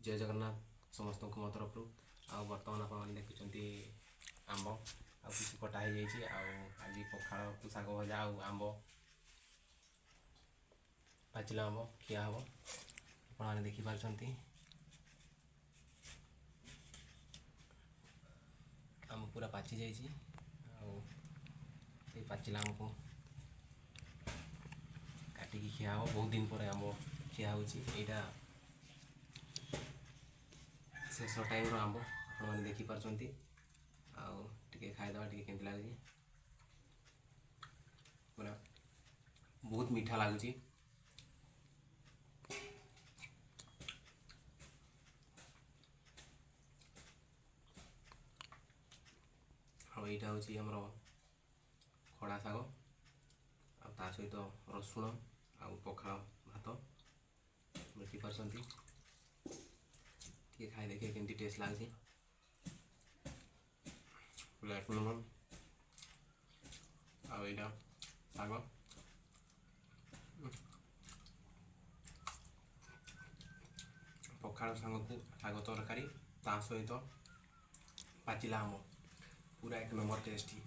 जय जगन्नाथ समस्त को मो तरफ बर्तमान आप देखुं आंब आ किसी कटा हो आज पखाड़ को शाग भजा आंब पाचिला आंब खिया हम आपने देखिपार आम पूरा पाचि जाइए पाचिला आम को काटिकी खिया हम बहुत दिन पर आंब खिया होटा शेष टाइम आंब आपने देखिपार आगे खाईदे टे केमती लगे पूरा बहुत मीठा लगुच यहाँ हूँ आमर खड़ा शाग आ सहित रसुण आ पखाड़ भात देखिपार खाई देखिए केमती टेस्ट लगे पूरा एक नंबर आईटा शाग पखाड़ शाग तरकारी ता सहित पाचिला आम पूरा एक नंबर टेस्टी।